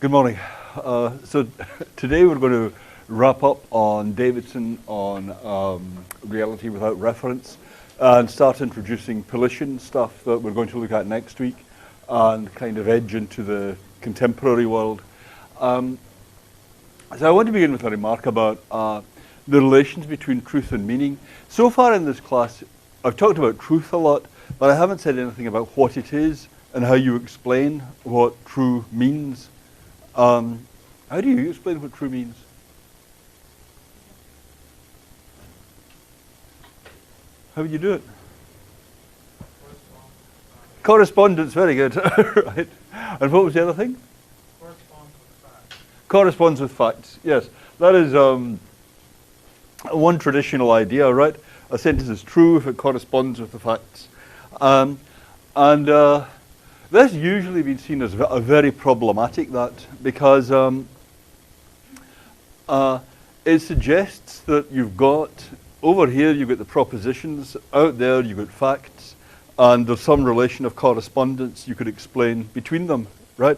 Good morning. So today we're going to wrap up on Davidson on reality without reference and start introducing Pelican stuff that we're going to look at next week and kind of edge into the contemporary world. So I want to begin with a remark about the relations between truth and meaning. So far in this class, I've talked about truth a lot, but I haven't said anything about what it is and how you explain what true means. How do you explain what true means? How would you do it? Correspondence, very good. Right. And what was the other thing? Corresponds with facts. Corresponds with facts, yes. That is one traditional idea, right? A sentence is true if it corresponds with the facts. That's usually been seen as a very problematic, that, because it suggests that you've got, over here you've got the propositions, out there you've got facts, and there's some relation of correspondence you could explain between them, right?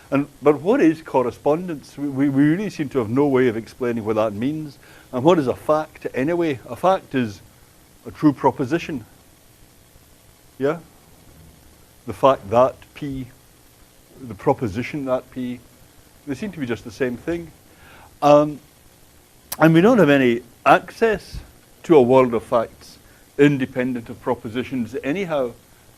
But what is correspondence? We really seem to have no way of explaining what that means. And what is a fact anyway? A fact is a true proposition. Yeah? The fact that P, the proposition that P, they seem to be just the same thing. And we don't have any access to a world of facts independent of propositions anyhow.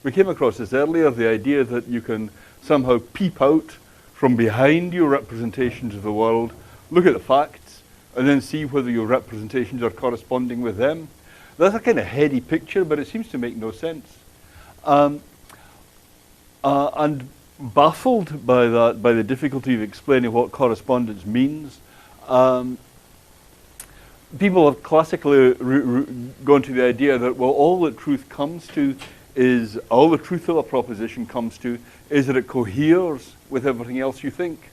We came across this earlier, the idea that you can somehow peep out from behind your representations of the world, look at the facts, and then see whether your representations are corresponding with them. That's a kind of heady picture, but it seems to make no sense. And baffled by that, by the difficulty of explaining what correspondence means, people have classically gone to the idea that, well, all that truth comes to is, all the truth of a proposition comes to is that it coheres with everything else you think.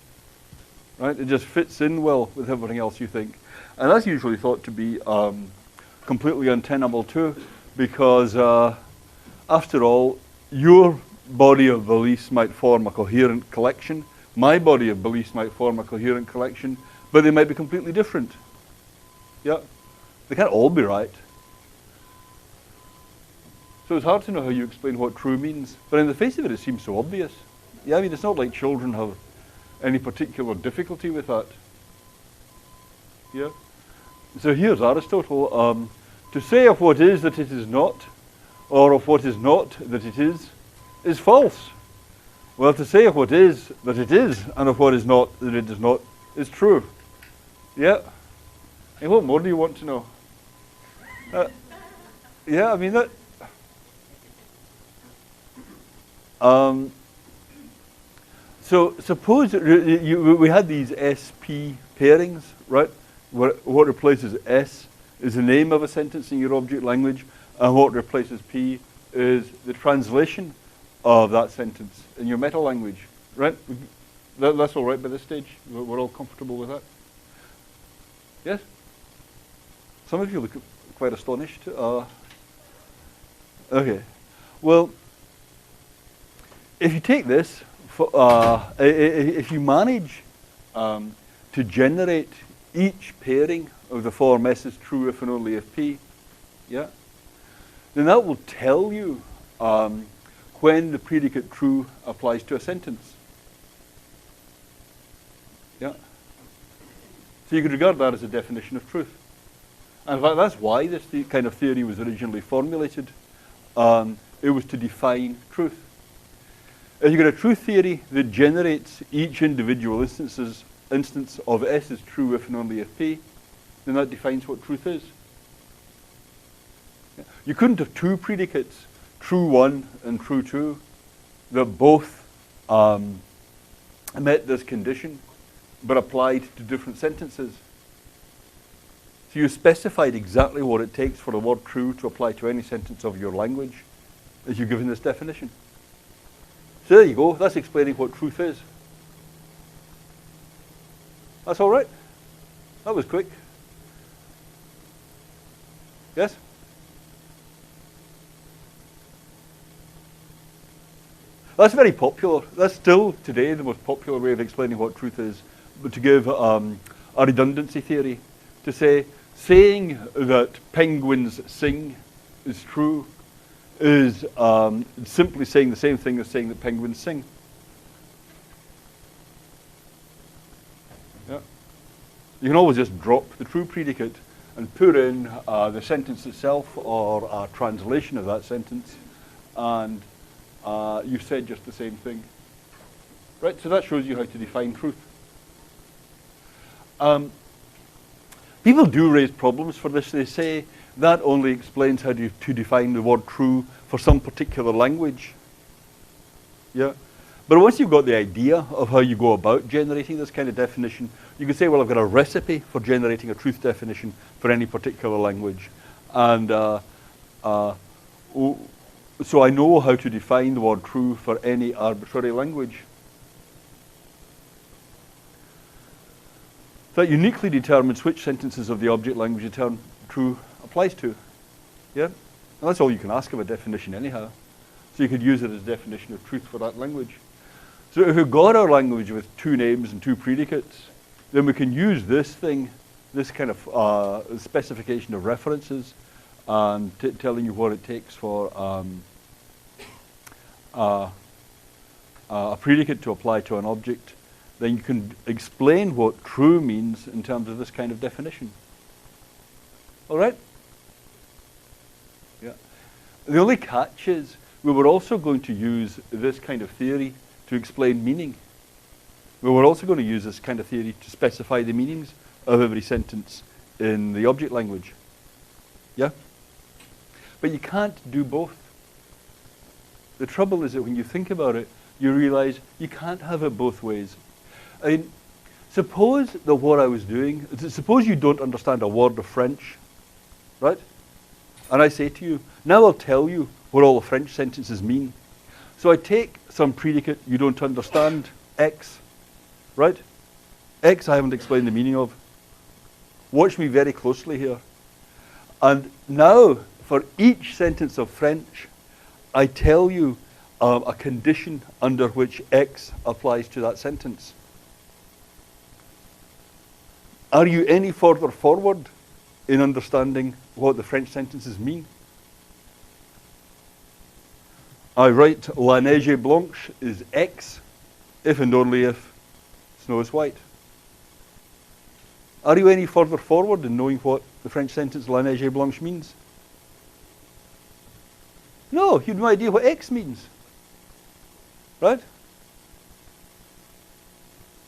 Right? It just fits in well with everything else you think. And that's usually thought to be completely untenable too, because after all, your body of beliefs might form a coherent collection, my body of beliefs might form a coherent collection, but they might be completely different. Yeah? They can't all be right. So it's hard to know how you explain what true means, but in the face of it, it seems so obvious. Yeah, I mean, it's not like children have any particular difficulty with that. Yeah? So here's Aristotle. To say of what is that it is not, or of what is not that it is false. Well, to say of what is that it is, and of what is not that it is not, is true. Yeah? And what more do you want to know? Yeah, I mean that. So suppose we had these SP pairings, right? What replaces S is the name of a sentence in your object language, and what replaces P is the translation of that sentence in your meta language, right? That's all right by this stage? We're all comfortable with that? Yes? Some of you look quite astonished. Okay. Well, if you take this, if you manage to generate each pairing of the form S is true if and only if P, yeah, then that will tell you when the predicate true applies to a sentence. Yeah. So you could regard that as a definition of truth. And in fact, that's why this kind of theory was originally formulated. It was to define truth. If you've got a truth theory that generates each individual instance of S is true if and only if P, then that defines what truth is. Yeah. You couldn't have two predicates, true 1 and true 2, that both met this condition, but applied to different sentences. So you specified exactly what it takes for the word true to apply to any sentence of your language, as you've given this definition. So there you go, that's explaining what truth is. That's all right? That was quick. Yes? That's very popular. That's still today the most popular way of explaining what truth is, but to give a redundancy theory, to say saying that penguins sing is true is simply saying the same thing as saying that penguins sing. Yeah. You can always just drop the true predicate and put in the sentence itself or a translation of that sentence, and you've said just the same thing. Right, so that shows you how to define truth. People do raise problems for this. They say that only explains how to define the word true for some particular language. Yeah. But once you've got the idea of how you go about generating this kind of definition, you can say, well, I've got a recipe for generating a truth definition for any particular language. And so I know how to define the word true for any arbitrary language. That uniquely determines which sentences of the object language the term true applies to. Yeah? And that's all you can ask of a definition anyhow. So you could use it as a definition of truth for that language. So if we've got our language with two names and two predicates, then we can use this thing, this kind of specification of references, and telling you what it takes for a predicate to apply to an object. Then you can explain what true means in terms of this kind of definition. All right? Yeah. The only catch is we were also going to use this kind of theory to explain meaning. We were also going to use this kind of theory to specify the meanings of every sentence in the object language. Yeah? But you can't do both. The trouble is that when you think about it, you realize you can't have it both ways. I mean, suppose that what I was doing, suppose you don't understand a word of French, right? And I say to you, now I'll tell you what all the French sentences mean. So I take some predicate you don't understand, X, right? X I haven't explained the meaning of. Watch me very closely here. And now, for each sentence of French, I tell you a condition under which X applies to that sentence. Are you any further forward in understanding what the French sentences mean? I write La neige blanche is X, if and only if snow is white. Are you any further forward in knowing what the French sentence La neige blanche means? No, you have no idea what X means. Right?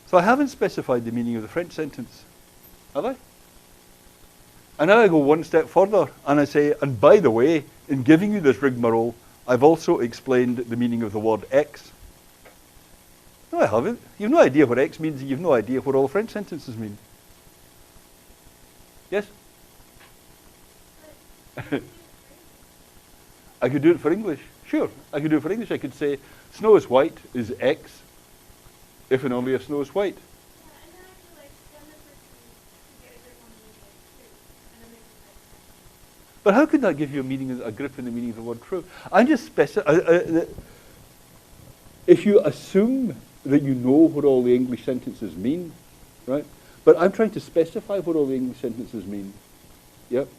So I haven't specified the meaning of the French sentence. Have I? And now I go one step further and I say, and by the way, in giving you this rigmarole, I've also explained the meaning of the word X. No, I haven't. You have no idea what X means, and you have no idea what all French sentences mean. Yes? I could do it for English. Sure, I could do it for English. I could say, snow is white is X, if and only if snow is white. But how could that give you a grip in the meaning of the word true? I'm just if you assume that you know what all the English sentences mean, right? But I'm trying to specify what all the English sentences mean. Yep.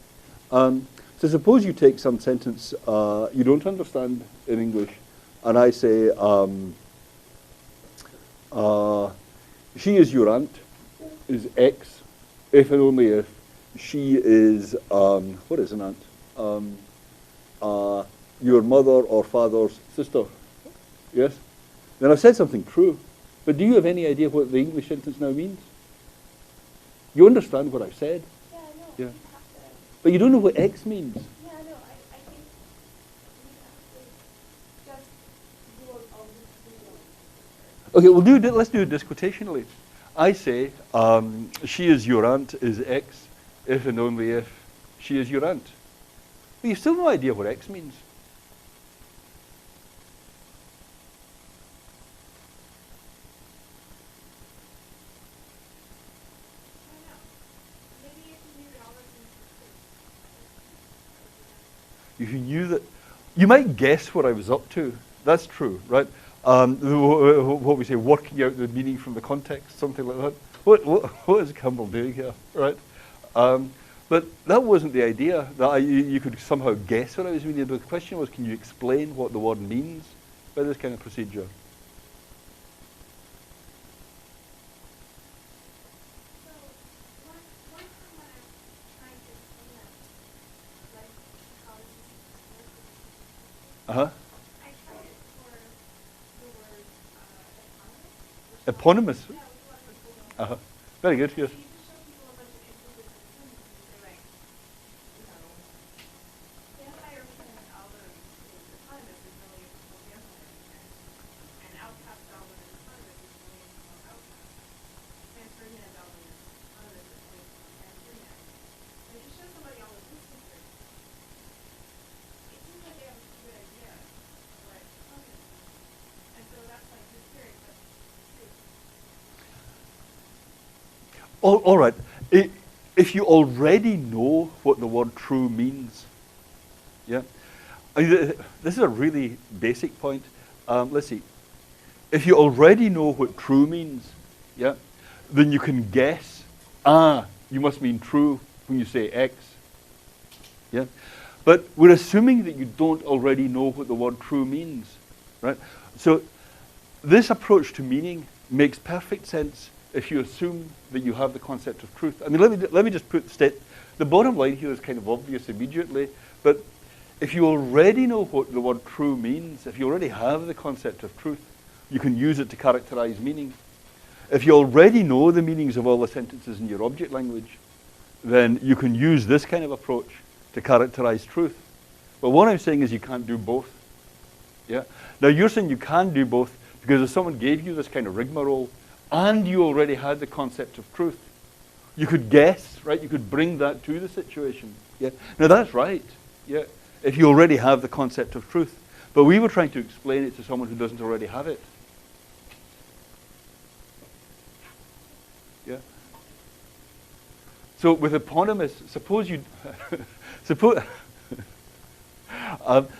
So suppose you take some sentence you don't understand in English, and I say, she is your aunt is X, if and only if she is, what is an aunt? Your mother or father's sister. Yes? Then I've said something true. But do you have any idea what the English sentence now means? You understand what I've said? Yeah, I know. Yeah. But you don't know what X means. Yeah, I know. I think we have to just do all this. Okay, let's do it disquotationally. I say, she is your aunt is X, if and only if she is your aunt. But you've still no idea what X means. If you knew that, you might guess what I was up to. That's true, right? what we say, working out the meaning from the context, something like that. What is Campbell doing here, right? But that wasn't the idea, that you could somehow guess what I was meaning. But the question was, can you explain what the word means by this kind of procedure? So, one time when I'm trying to explain that, like how this is working, Uh-huh. I tried it for the word eponymous. Eponymous. Yeah, which a lot of people don't. Uh-huh. Very good, So yes. you just show people a bunch of instances of synonyms and say like, you know, the entire human album is eponymous is really a vampire, and Outcast album is eponymous is really a outcast. Transferian album is eponymous is really a transferian. And if you show somebody all those instances, it seems like they have a good idea of what eponymous is. And so that's like his theory, but true. All right. If you already know what the word true means, yeah. This is a really basic point. Let's see. If you already know what true means, yeah, then you can guess, you must mean true when you say X. Yeah. But we're assuming that you don't already know what the word true means, right? So this approach to meaning makes perfect sense if you assume that you have the concept of truth. I mean, let me just put the bottom line here is kind of obvious immediately, but if you already know what the word true means, if you already have the concept of truth, you can use it to characterize meaning. If you already know the meanings of all the sentences in your object language, then you can use this kind of approach to characterize truth. But what I'm saying is you can't do both. Yeah. Now you're saying you can do both because if someone gave you this kind of rigmarole and you already had the concept of truth, you could guess, right? You could bring that to the situation. Yeah. Now that's right. Yeah. If you already have the concept of truth. But we were trying to explain it to someone who doesn't already have it. Yeah. So with eponymous, suppose you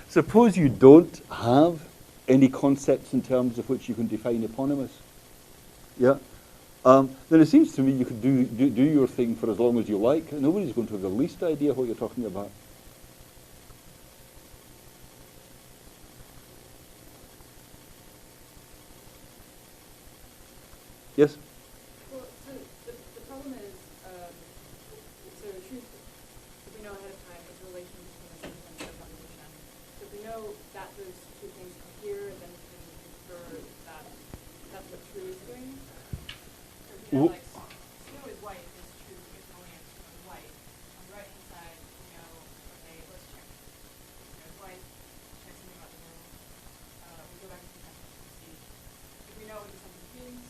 suppose you don't have any concepts in terms of which you can define eponymous. Yeah. Then it seems to me you could do your thing for as long as you like. Nobody's going to have the least idea what you're talking about. Yes? Well, so the problem is, so truth, if we know ahead of time, is the relation between a sentence and a proposition. So if we know that those two things cohere, then we can infer that that's what true is doing. So if you know, like, snow is white is true if the only answer is white. On the right-hand side, we know, okay, let's check. Snow is white, check something about the world. We go back to the sentence and see. If we know what the sentence means,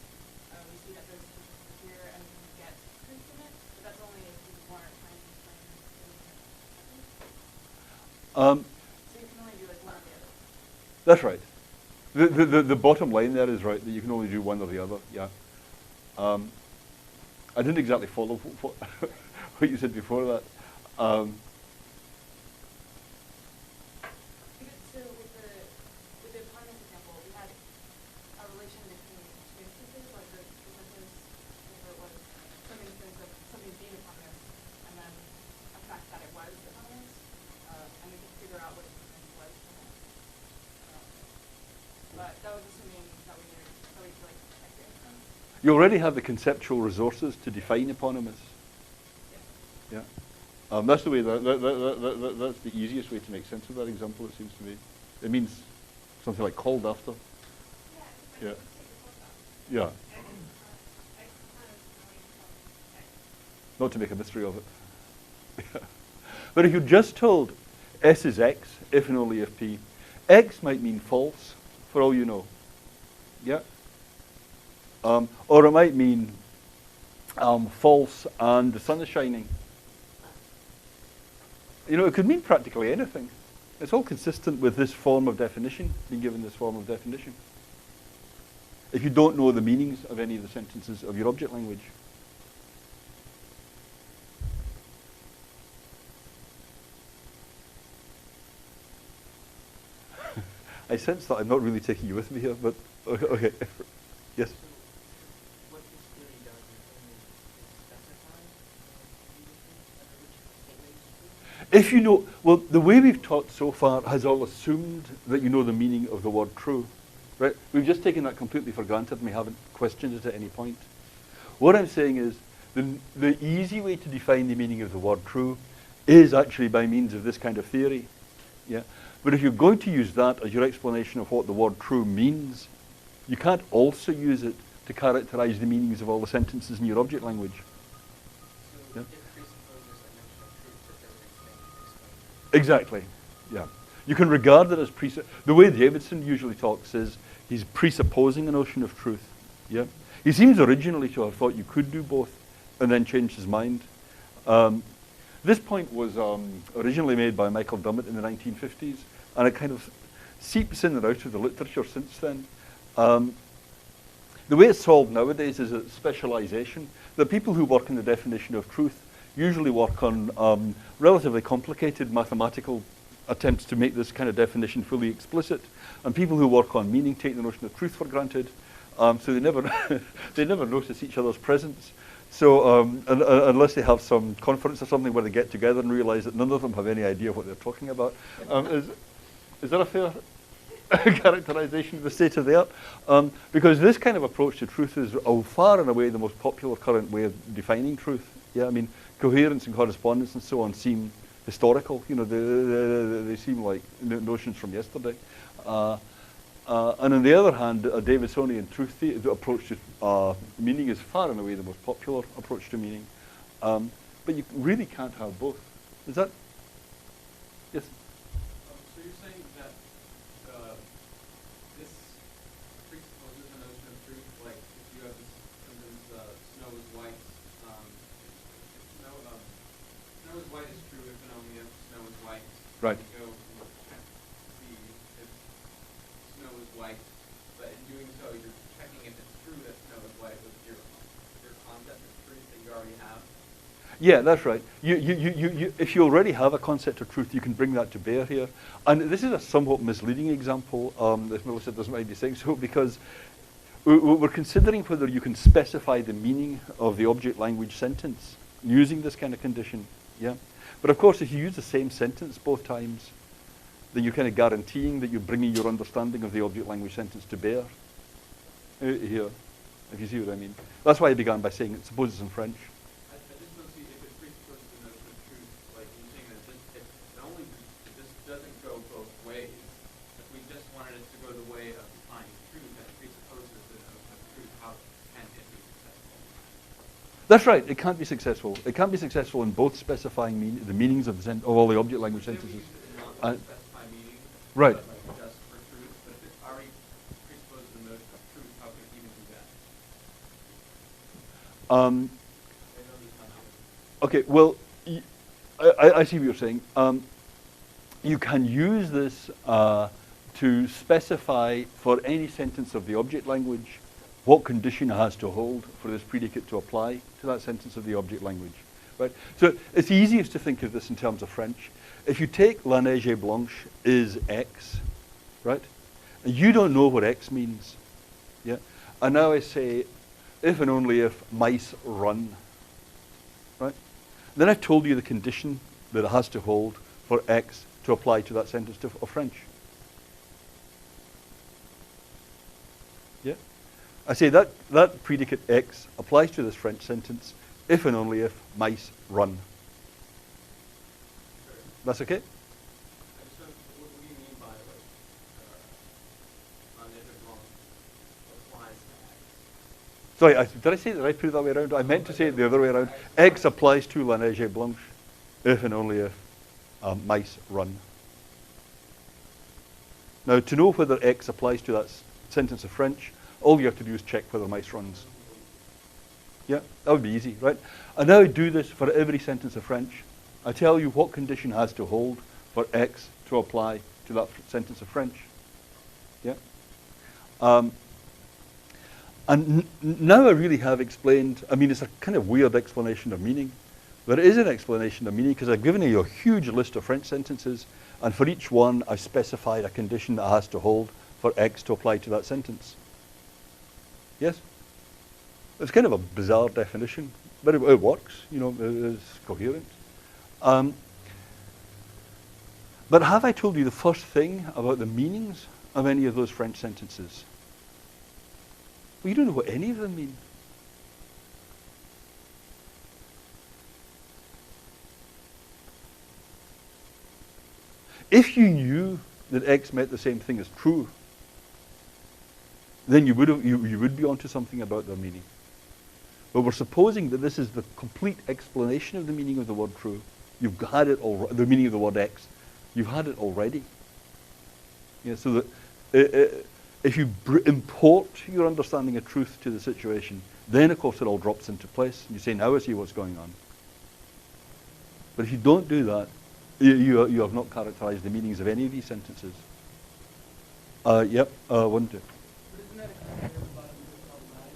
we see that those two are here and we can get truth from it, but that's only if we weren't trying to explain the sentence. So you can only do like one or the other. That's right. The bottom line there is right, that you can only do one or the other, yeah. I didn't exactly follow what you said before that. So with the eponymous example, we had a relation between two instances, like the sentence, whatever it was, some instance of something being eponymous, and then a fact that it was eponymous, and we could figure out what the sentence was from it. But that was assuming that we could like check the instance. You already have the conceptual resources to define eponymous. Yeah. Yeah. That's the way that's the easiest way to make sense of that example, it seems to me. It means something like called after. Yeah. Yeah. Let's take the book off. Yeah. X eponymous X. Not to make a mystery of it. But if you just told S is X, if and only if P, X might mean false, for all you know. Yeah? Or it might mean false and the sun is shining. You know, it could mean practically anything. It's all consistent with this form of definition, being given this form of definition. If you don't know the meanings of any of the sentences of your object language. I sense that I'm not really taking you with me here, but okay. Yes? What this theory does is specify which statement is true? If you know, well, the way we've taught so far has all assumed that you know the meaning of the word true, right? We've just taken that completely for granted and we haven't questioned it at any point. What I'm saying is the easy way to define the meaning of the word true is actually by means of this kind of theory. Yeah? But if you're going to use that as your explanation of what the word true means, you can't also use it to characterize the meanings of all the sentences in your object language. So Yeah. it presupposes a notion of truth that doesn't explain. Exactly. Yeah. You can regard it as the way Davidson usually talks is he's presupposing a notion of truth. Yeah. He seems originally to have thought you could do both and then changed his mind. This point was originally made by Michael Dummett in the 1950s, and it kind of seeps in and out of the literature since then. The way it's solved nowadays is a specialization. The people who work in the definition of truth usually work on relatively complicated mathematical attempts to make this kind of definition fully explicit. And people who work on meaning take the notion of truth for granted. So they never, they never notice each other's presence. So unless they have some conference or something where they get together and realize that none of them have any idea what they're talking about. Is that a fair characterization of the state of the art? Because this kind of approach to truth is far and away the most popular current way of defining truth. Yeah, I mean, coherence and correspondence and so on seem historical. You know, they seem like notions from yesterday. And on the other hand, a Davidsonian truth approach to meaning is far and away the most popular approach to meaning. But you really can't have both. Is that? Yes? So you're saying that this presupposes a notion of truth, like if you have this sentence, snow is white, snow is white is true if and only if snow is white. Right. You go and check to see if snow is white, but in doing so you're checking if it's true that snow is white with your concept of truth that you already have. Yeah, that's right. If you already have a concept of truth, you can bring that to bear here. And this is a somewhat misleading example, if Melissa doesn't mind me saying so, because we're considering whether you can specify the meaning of the object language sentence using this kind of condition. Yeah. But of course, if you use the same sentence both times, then you're kind of guaranteeing that you're bringing your understanding of the object language sentence to bear here, if you see what I mean. That's why I began by saying, suppose it's in French. I just don't see if it presupposes the notion of truth, like you're saying that this doesn't go both ways. If we just wanted it to go the way of defining truth, that presupposes the notion of truth. How can it be successful? That's right. It can't be successful. It can't be successful in both specifying the meanings of all the object language Say we sentences. use it not to specify meaning, Right. but like just for truth. But if it already presupposes the notion of truth, how could it even do that? I know this might not- Okay, well, I see what you're saying. You can use this to specify for any sentence of the object language what condition it has to hold for this predicate to apply to that sentence of the object language. Right? So it's easiest to think of this in terms of French. If you take La Neige Blanche is X, right? And you don't know what X means. Yeah? And now I say, if and only if mice run, right? Then I've told you the condition that it has to hold for X to apply to that sentence of French. Yeah? I say that predicate X applies to this French sentence if and only if mice run. That's okay? I just don't, what do you mean by like, applies to X? Sorry, did I say that I put it that way around? I meant to say it the other way around. X applies to La Neige Blanche if and only if mice run. Now, to know whether X applies to that sentence of French, all you have to do is check whether mice runs. Yeah, that would be easy, right? And now I do this for every sentence of French. I tell you what condition has to hold for X to apply to that sentence of French. Yeah? And now I really have explained, I mean, it's a kind of weird explanation of meaning, There is an explanation of meaning because I've given you a huge list of French sentences, and for each one I specified a condition that has to hold for X to apply to that sentence. Yes? It's kind of a bizarre definition, but it works, you know, it's coherent. But have I told you the first thing about the meanings of any of those French sentences? Well, you don't know what any of them mean. If you knew that X meant the same thing as true, then you would be onto something about their meaning. But we're supposing that this is the complete explanation of the meaning of the word true. You've had it already, the meaning of the word X. You've had it already. Yeah, so that if you import your understanding of truth to the situation, then of course it all drops into place. You say, now I see what's going on. But if you don't do that, you have not characterized the meanings of any of these sentences. Yep, one, two. But isn't that a kind of about problematic?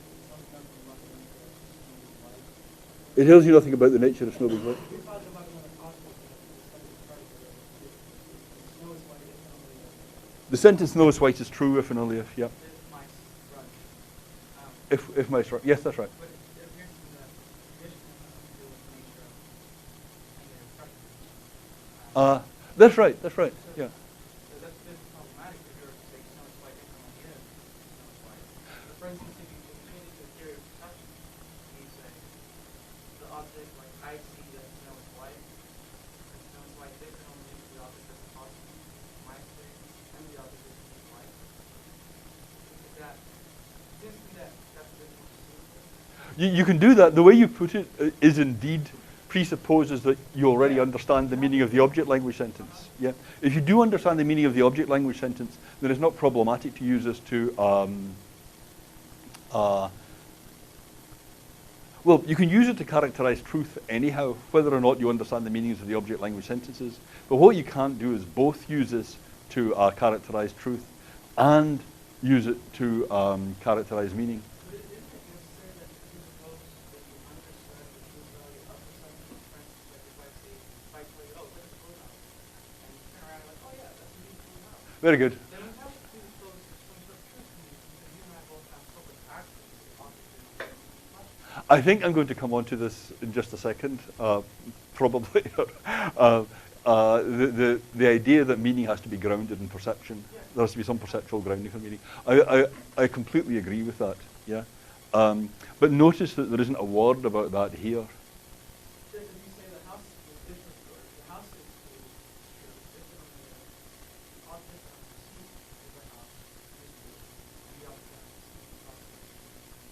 It tells you nothing about the nature of Snowball's life. We're talking about another possible snow is white, it's only The sentence "snow is white" is true if and only if. Yep. if mice run. If mice run. Yes, that's right. But it appears to me that condition has something to do with the nature of negative pressure. That's right. That's right. Yeah. So that's a bit problematic if you're saying snow is white, if only if snow is white. So for instance, if you change it to a theory of perception, and you say the object, like I see that snow is white, and snow is white if and only if the object is possible, my experience, and the object is white. Is that, it seems to me that that's a bit more simple. You can do that. The way you put it is indeed presupposes that you already understand the meaning of the object language sentence. Yeah. If you do understand the meaning of the object language sentence, then it's not problematic to use this to. Well, you can use it to characterize truth anyhow, whether or not you understand the meanings of the object language sentences. But what you can't do is both use this to characterize truth and use it to characterize meaning. But isn't it necessary that you presuppose that you understand the truth value of perception? For instance, like if I say, if I tell you, oh, look at the cloud, and you turn around and like, oh yeah, that's indeed true now. Very good. Then we have to presuppose some sort of truth in you, because you and I both have corporate actions to object in question. I think I'm going to come on to this in just a second, probably. The idea that meaning has to be grounded in perception. Yeah. There has to be some perceptual grounding for meaning. I completely agree with that. Yeah. But notice that there isn't a word about that here. Just if you say the house is different, or the house is true, different than the object that I'm perceiving is the house is true, and the object that I'm perceiving is also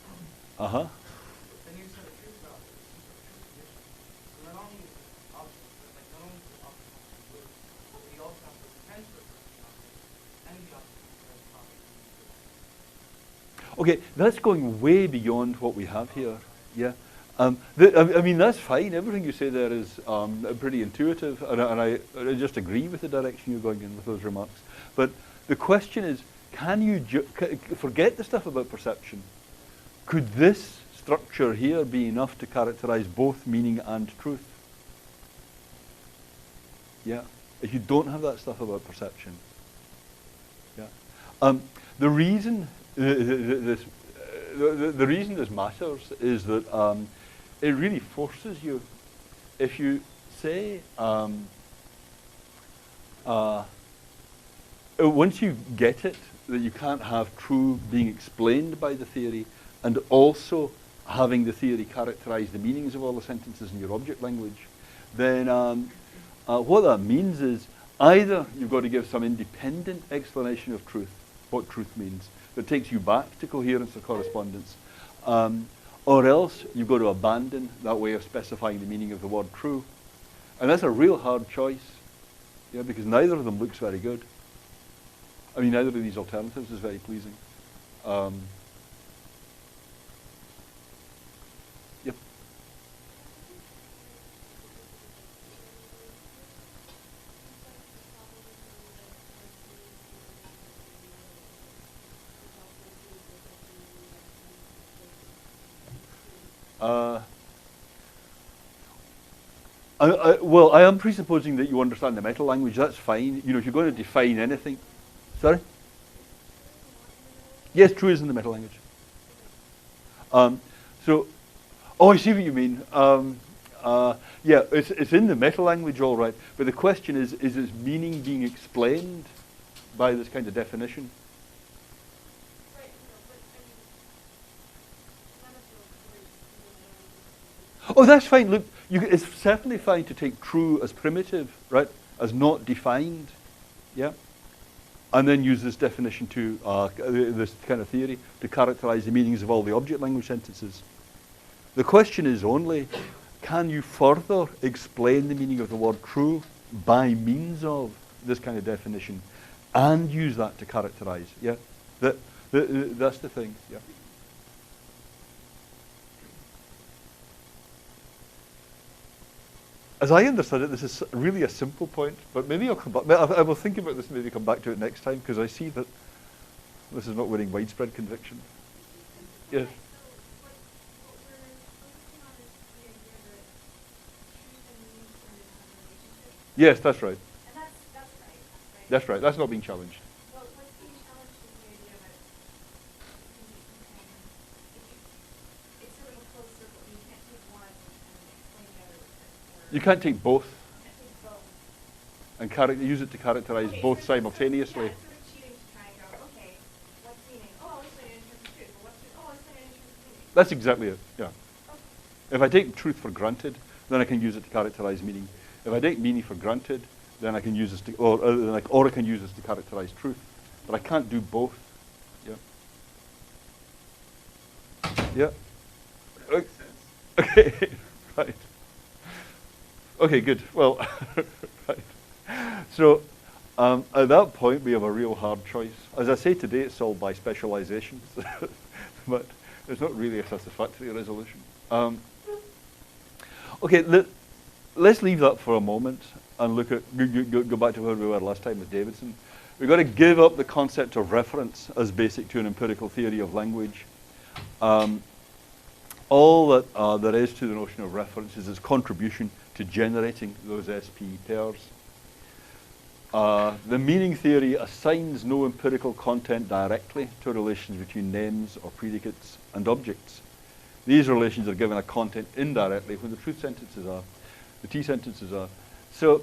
true. Uh-huh. Then you said the truth value, some sort of truth condition. So not only is the object, like not only is the object not true, but you also have the potential for the object, and the object is very property. Okay, that's going way beyond what we have here. Yeah. I mean, that's fine. Everything you say there is pretty intuitive, and I just agree with the direction you're going in with those remarks. But the question is, can you forget the stuff about perception? Could this structure here be enough to characterize both meaning and truth? Yeah. If you don't have that stuff about perception. Yeah. The reason the reason this matters is that it really forces you. If you say once you get it that you can't have true being explained by the theory, and also having the theory characterize the meanings of all the sentences in your object language, then what that means is either you've got to give some independent explanation of truth, what truth means, that takes you back to coherence or correspondence, or else you've got to abandon that way of specifying the meaning of the word true. And that's a real hard choice, yeah, because neither of them looks very good. I mean, neither of these alternatives is very pleasing. Yep. Well, I am presupposing that you understand the meta language. That's fine. You know, if you're going to define anything. Sorry? Yes, true is in the meta language. So, I see what you mean. Yeah, it's in the meta language, all right. But the question is its meaning being explained by this kind of definition? Right, but none of those words. Oh, that's fine. Look, it's certainly fine to take true as primitive, right? As not defined, yeah? And then use this definition to, this kind of theory, to characterize the meanings of all the object language sentences. The question is only, can you further explain the meaning of the word true by means of this kind of definition and use that to characterize, yeah? That's the thing, yeah. As I understood it, this is really a simple point, but maybe I'll come back. I will think about this and maybe come back to it next time, because I see that this is not winning widespread conviction. Yes. Right, so what we're focusing on is the idea that truth and meaning tend to have a relationship. Yes, that's right. And that's right. That's right. That's not being challenged. Well, what's being challenged is the idea that it's sort of a closed circle. You can't take one and explain the other with it. You can't take both You can't take both. and use it to characterize Okay, both so- simultaneously. Yeah, it's sort of cheating to try and go, okay, what's meaning? Oh, I'll explain it in terms of truth. But what's truth? Oh, I'll explain it in terms of meaning. That's exactly it, yeah. Okay. If I take truth for granted, then I can use it to characterize meaning. If I take meaning for granted, then I can use this to, or I can use this to characterize truth. But I can't do both. Yeah. Yeah. That makes sense. Okay. Right. Okay. Good. Well. Right. So, at that point, we have a real hard choice. As I say today, it's solved by specializations, but it's not really a satisfactory resolution. Okay. Let's leave that for a moment and look at go back to where we were last time with Davidson. We've got to give up the concept of reference as basic to an empirical theory of language. All that there is to the notion of reference is its contribution to generating those SP pairs. The meaning theory assigns no empirical content directly to relations between names or predicates and objects. These relations are given a content indirectly when the truth sentences are, the T sentences are. So,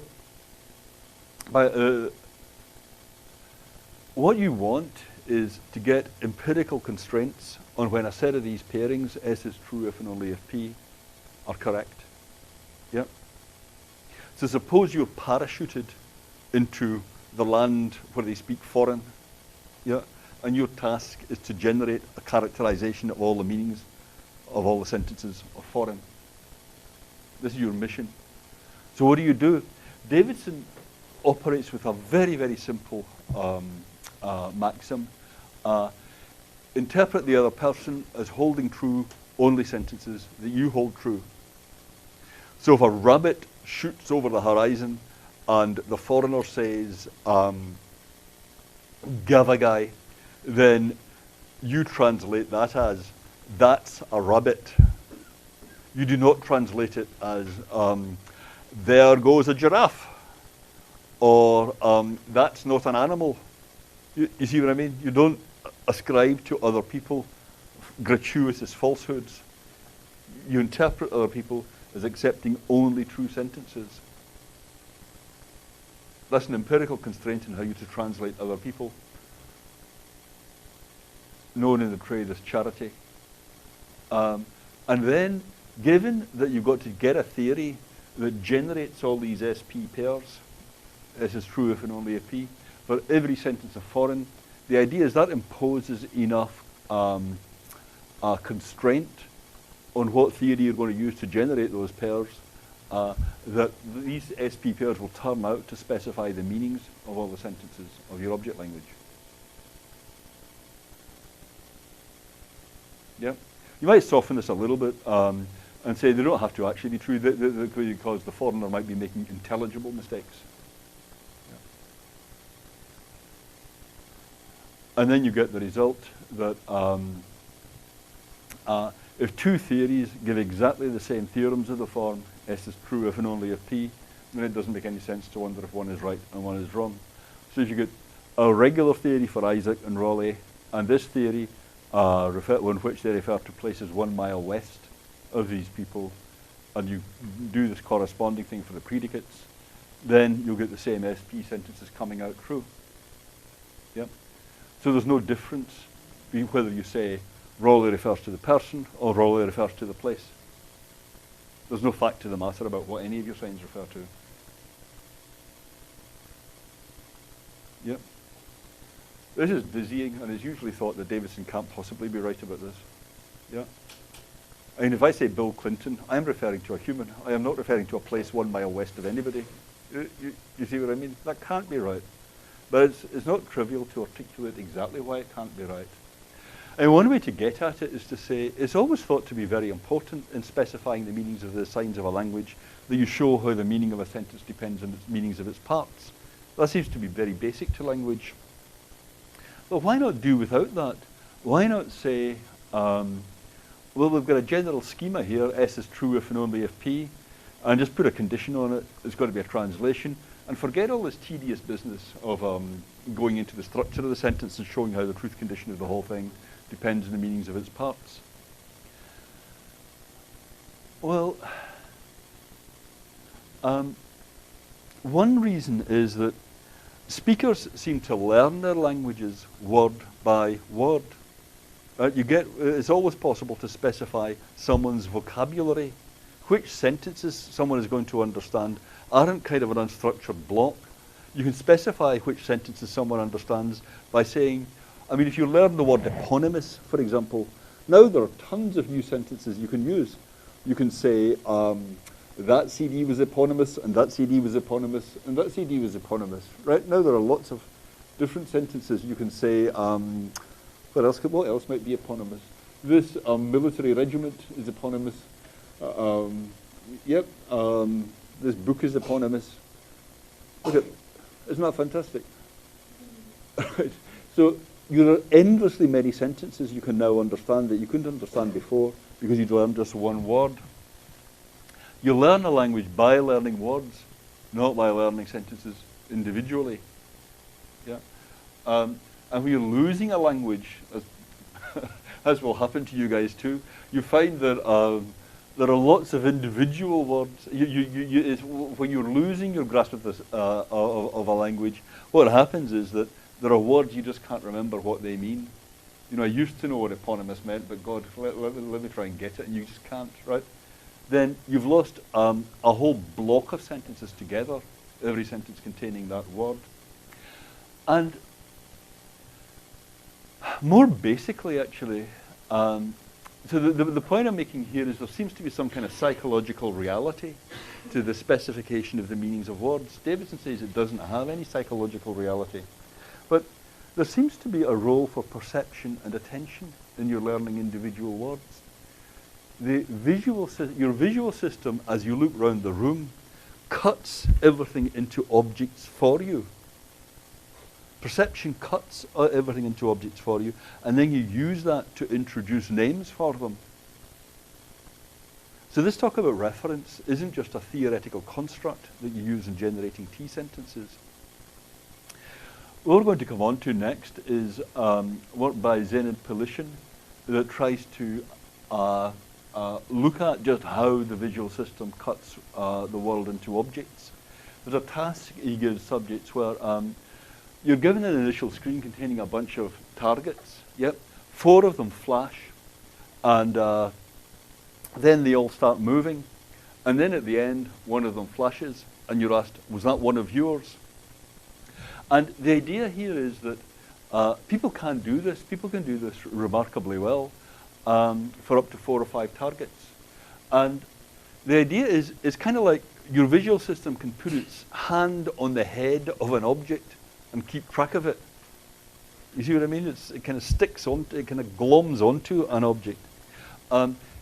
what you want is to get empirical constraints on when a set of these pairings, S is true if and only if P, are correct. Yeah. So suppose you're parachuted into the land where they speak foreign, yeah, and your task is to generate a characterization of all the meanings of all the sentences of foreign. This is your mission. So what do? Davidson operates with a very, very simple maxim. Interpret the other person as holding true only sentences that you hold true. So if a rabbit shoots over the horizon and the foreigner says, gavagai, then you translate that as, that's a rabbit. You do not translate it as, there goes a giraffe, or that's not an animal. You see what I mean? You don't ascribe to other people gratuitous falsehoods. You interpret other people as accepting only true sentences. That's an empirical constraint in how you to translate other people, known in the trade as charity. And then, given that you've got to get a theory that generates all these SP pairs, S is true if and only if P, for every sentence of foreign, the idea is that imposes enough constraint on what theory you're going to use to generate those pairs that these SP pairs will turn out to specify the meanings of all the sentences of your object language. Yeah? You might soften this a little bit and say they don't have to actually be true because the foreigner might be making intelligible mistakes. Yeah. And then you get the result that if two theories give exactly the same theorems of the form S is true if and only if P, then it doesn't make any sense to wonder if one is right and one is wrong. So if you get a regular theory for Isaac and Raleigh, and this theory in which they refer to places 1 mile west of these people, and you do this corresponding thing for the predicates, then you'll get the same SP sentences coming out true. Yep. So there's no difference between whether you say Raleigh refers to the person or Raleigh refers to the place. There's no fact to the matter about what any of your signs refer to. Yep. This is dizzying, and it's usually thought that Davidson can't possibly be right about this. Yeah. I mean, if I say Bill Clinton, I'm referring to a human. I am not referring to a place 1 mile west of anybody. You see what I mean? That can't be right. But it's not trivial to articulate exactly why it can't be right. And one way to get at it is to say it's always thought to be very important in specifying the meanings of the signs of a language that you show how the meaning of a sentence depends on the meanings of its parts. That seems to be very basic to language. But why not do without that? Why not say, well, we've got a general schema here, S is true if and only if P, and just put a condition on it, it's got to be a translation, and forget all this tedious business of going into the structure of the sentence and showing how the truth condition of the whole thing depends on the meanings of its parts. Well, one reason is that speakers seem to learn their languages word by word. It's always possible to specify someone's vocabulary. Which sentences someone is going to understand aren't kind of an unstructured block. You can specify which sentences someone understands by saying, I mean, if you learn the word eponymous, for example, now there are tons of new sentences you can use. You can say, that CD was eponymous, and that CD was eponymous, and that CD was eponymous. Right now there are lots of different sentences. You can say, what else might be eponymous? This military regiment is eponymous. This book is eponymous. Look at, isn't that fantastic? Right. So there are endlessly many sentences you can now understand that you couldn't understand before because you'd learned just one word. You learn a language by learning words, not by learning sentences individually. Yeah. And when you're losing a language, as will happen to you guys too, you find that there are lots of individual words. When you're losing your grasp of this of a language, what happens is that there are words you just can't remember what they mean. You know, I used to know what eponymous meant, but God, let me try and get it, and you just can't, right? Then you've lost a whole block of sentences together, every sentence containing that word. And more basically, actually, so the point I'm making here is there seems to be some kind of psychological reality to the specification of the meanings of words. Davidson says it doesn't have any psychological reality. But there seems to be a role for perception and attention in your learning individual words. Your visual system, as you look around the room, cuts everything into objects for you. Perception cuts everything into objects for you, and then you use that to introduce names for them. So this talk about reference isn't just a theoretical construct that you use in generating T sentences. What we're going to come on to next is work by Zenid Pelishin that tries to look at just how the visual system cuts the world into objects. There's a task he gives subjects where you're given an initial screen containing a bunch of targets. Yep, 4 of them flash, and then they all start moving, and then at the end, one of them flashes, and you're asked, was that one of yours? And the idea here is that people can do this. People can do this remarkably well for up to 4 or 5 targets. And the idea is, it's kind of like your visual system can put its hand on the head of an object and keep track of it. You see what I mean? It kind of sticks onto, it kind of gloms onto an object.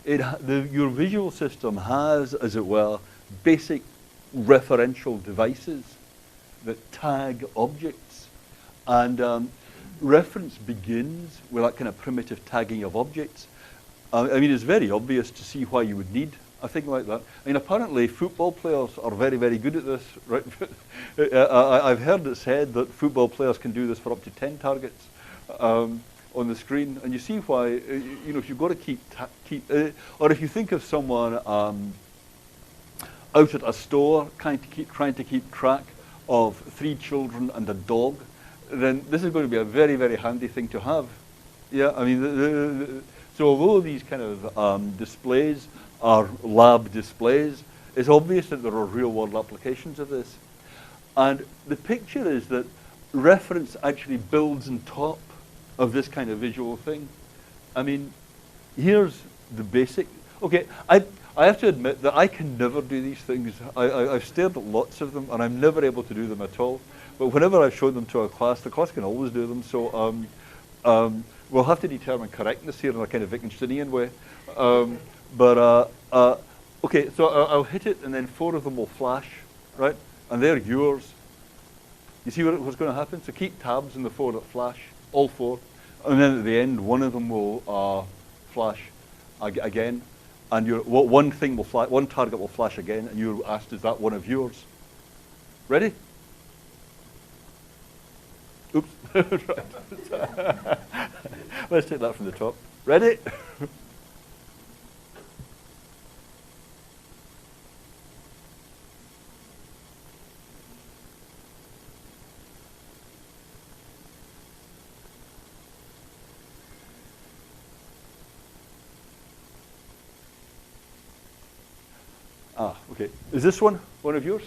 Your visual system has, as it were, basic referential devices that tag objects. And reference begins with that kind of primitive tagging of objects. I mean, it's very obvious to see why you would need a thing like that. I mean, apparently football players are very, very good at this, right? I've heard it said that football players can do this for up to 10 targets on the screen, and you see why. You know, if you've got to keep, or if you think of someone out at a store trying to keep track of 3 children and a dog, then this is going to be a very, very handy thing to have. Yeah, I mean, so although these kind of displays are lab displays, it's obvious that there are real-world applications of this. And the picture is that reference actually builds on top of this kind of visual thing. I mean, here's the basic. Okay, I have to admit that I can never do these things. I've stared at lots of them, and I'm never able to do them at all. But whenever I've shown them to a class, the class can always do them. So we'll have to determine correctness here in a kind of Wittgensteinian way. Okay, so I'll hit it, and then 4 of them will flash, right? And they're yours. You see what's going to happen? So keep tabs on the 4 that flash, all 4. And then at the end, 1 of them will flash again. And one thing will flash, one target will flash again, and you're asked, is that one of yours? Ready? Oops. Let's take that from the top. Ready? Okay. Is this one of yours?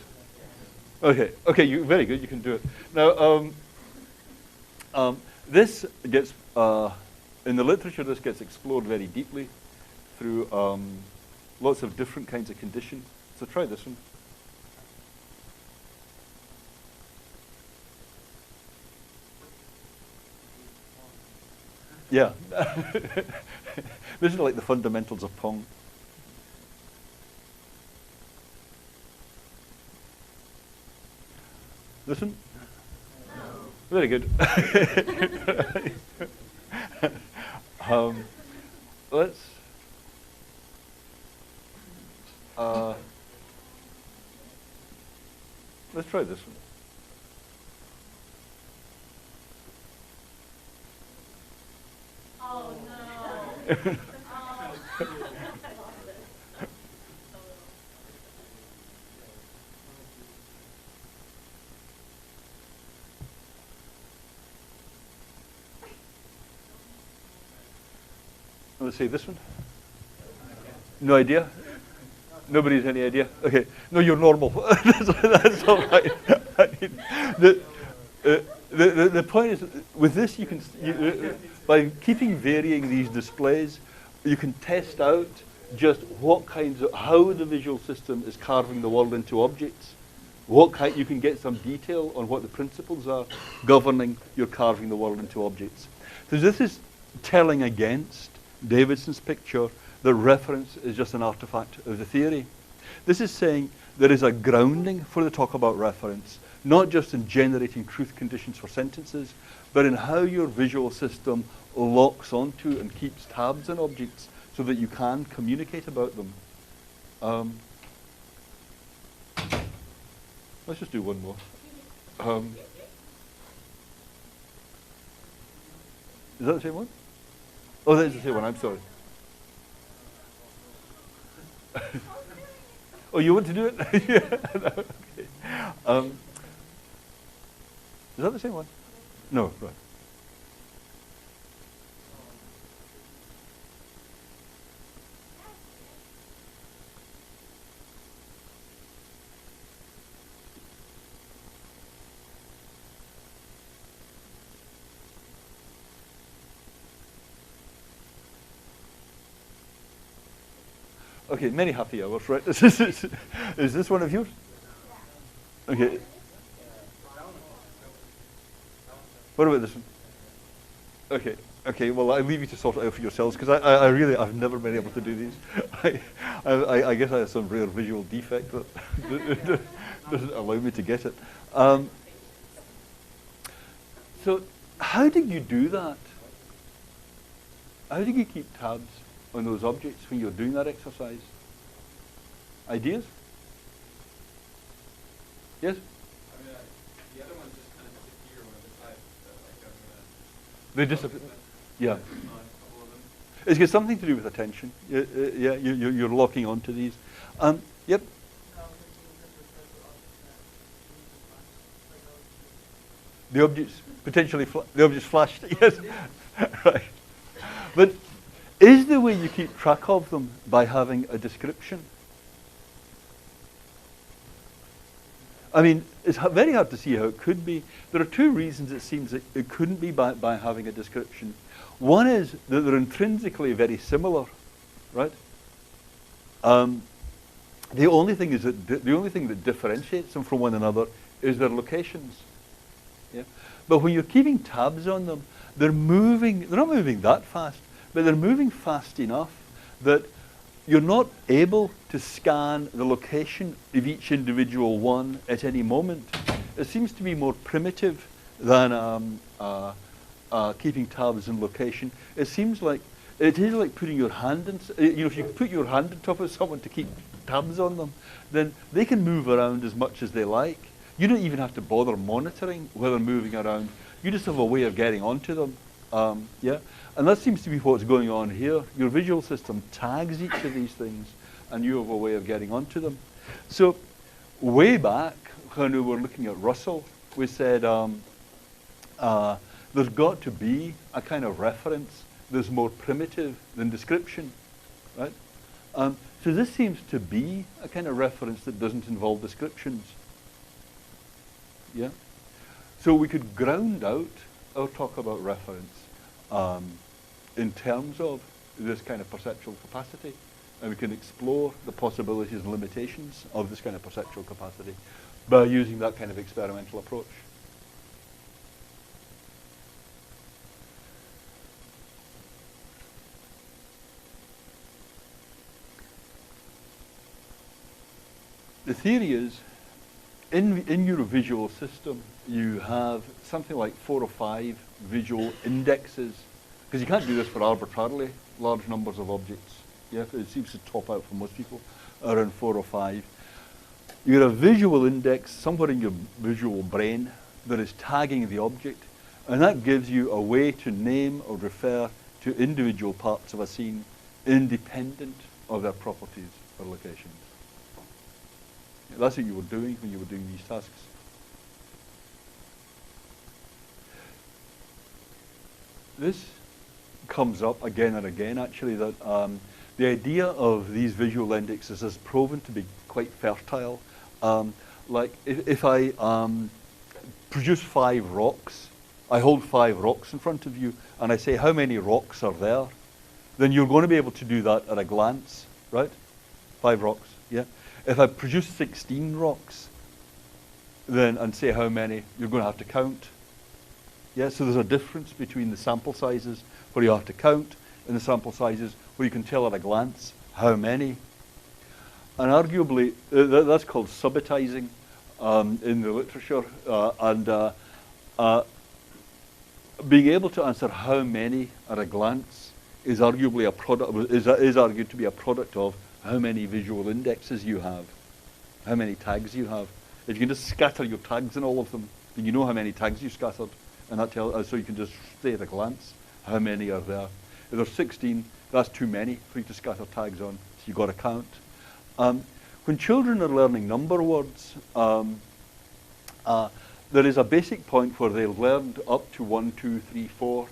Okay. Okay. Very good. You can do it. Now, this gets in the literature. This gets explored very deeply through lots of different kinds of condition. So try this one. Yeah. This is like the fundamentals of Pong. Listen. No. Very good. Let's try this one. Oh no. Let's see this one. No idea? Nobody's any idea? Okay. No, you're normal. That's all right. The point is, with this, you can, by keeping varying these displays, you can test out just how the visual system is carving the world into objects. You can get some detail on what the principles are governing your carving the world into objects. So this is telling against Davidson's picture that reference is just an artifact of the theory. This is saying there is a grounding for the talk about reference, not just in generating truth conditions for sentences, but in how your visual system locks onto and keeps tabs on objects so that you can communicate about them. Let's just do one more. Is that the same one? Oh, that is the same one. I'm sorry. Oh, you want to do it? Yeah. Okay. Is that the same one? No, right. Okay, many happy hours, right? Is this one of yours? Okay. What about this one? Okay. Okay. Well, I leave you to sort it out for yourselves because I've never been able to do these. I guess I have some rare visual defect that doesn't allow me to get it. So, how did you do that? How do you keep tabs on those objects when you're doing that exercise? Ideas? Yes? I mean, the other ones just kind of disappear when I decide that, like, I'm going to... They disappear. Yeah. On a couple of them. It's got something to do with attention. Yeah, you're locking onto these. Yep. No, because The objects potentially, the objects flashed. Yes. Right. But is the way you keep track of them by having a description? I mean, it's very hard to see how it could be. There are two reasons it seems that it couldn't be by having a description. One is that they're intrinsically very similar, right? The only thing is that the only thing that differentiates them from one another is their locations. Yeah? But when you're keeping tabs on them, they're moving. They're not moving that fast, but they're moving fast enough that you're not able to scan the location of each individual one at any moment. It seems to be more primitive than keeping tabs in location. It seems like it is like putting your hand in. If you put your hand on top of someone to keep tabs on them, then they can move around as much as they like. You don't even have to bother monitoring whether they're moving around. You just have a way of getting onto them. Yeah, and that seems to be what's going on here. Your visual system tags each of these things, and you have a way of getting onto them. So, way back when we were looking at Russell, we said there's got to be a kind of reference that's more primitive than description, right? So this seems to be a kind of reference that doesn't involve descriptions. Yeah. So we could ground out our talk about reference in terms of this kind of perceptual capacity, and we can explore the possibilities and limitations of this kind of perceptual capacity by using that kind of experimental approach. The theory is, in your visual system, you have something like 4 or 5 visual indexes, because you can't do this for arbitrarily large numbers of objects. Yeah, it seems to top out for most people around 4 or 5. You get a visual index somewhere in your visual brain that is tagging the object, and that gives you a way to name or refer to individual parts of a scene independent of their properties or locations. That's what you were doing when you were doing these tasks. This comes up again and again, actually, that the idea of these visual indexes has proven to be quite fertile. Like, if I produce 5 rocks, I hold 5 rocks in front of you, and I say how many rocks are there, then you're going to be able to do that at a glance, right? 5 rocks, yeah? If I produce 16 rocks, then and say how many, you're going to have to count. Yeah, so there's a difference between the sample sizes where you have to count and the sample sizes where you can tell at a glance how many. And arguably, that's called subitizing in the literature. Being able to answer how many at a glance is arguably a product, is argued to be a product of how many visual indexes you have, how many tags you have. If you can just scatter your tags in all of them, then you know how many tags you scattered, and that so you can just say at a glance how many are there. If there's 16, that's too many for you to scatter tags on, so you've got to count. When children are learning number words, there is a basic point where they've learned up to 1, 2, 3, 4,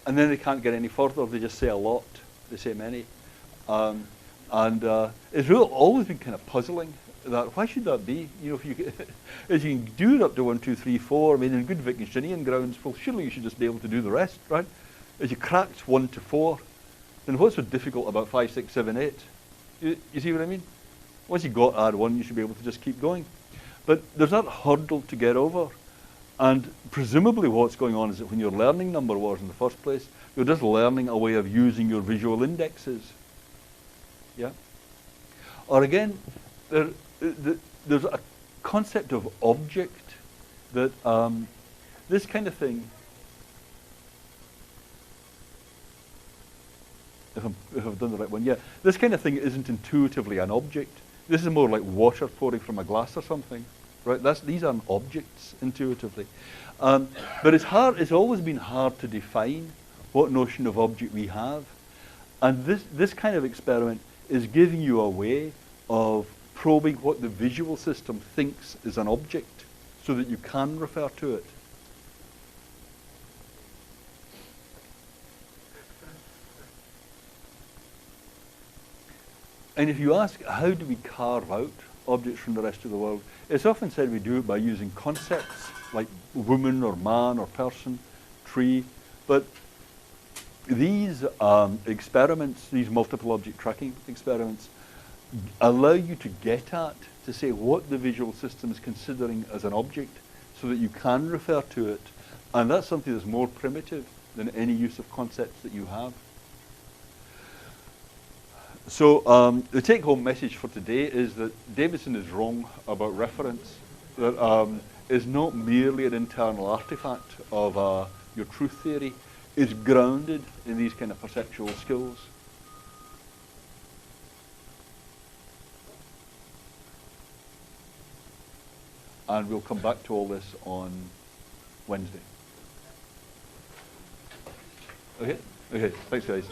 and then they can't get any further. They just say a lot. They say many. It's really always been kind of puzzling that why should that be? You know, if you can do it up to 1, 2, 3, 4, I mean, in good Wittgensteinian grounds, well, surely you should just be able to do the rest, right? If you cracked 1 to 4, then what's so difficult about 5, 6, 7, 8? You see what I mean? Once you got add 1, you should be able to just keep going. But there's that hurdle to get over. And presumably what's going on is that when you're learning number words in the first place, you're just learning a way of using your visual indexes. Yeah? Or again, there's a concept of object that this kind of thing, if I've done the right one, yeah, this kind of thing isn't intuitively an object. This is more like water pouring from a glass or something, right? These aren't objects intuitively. But it's always been hard to define what notion of object we have. And this kind of experiment is giving you a way of probing what the visual system thinks is an object so that you can refer to it. And if you ask, how do we carve out objects from the rest of the world, it's often said we do it by using concepts like woman or man or person, tree. But these experiments, these multiple object tracking experiments, allow you to get at, to say what the visual system is considering as an object so that you can refer to it. And that's something that's more primitive than any use of concepts that you have. So the take-home message for today is that Davidson is wrong about reference. That is not merely an internal artifact of your truth theory. It's grounded in these kind of perceptual skills. And we'll come back to all this on Wednesday. Okay? Okay, thanks guys.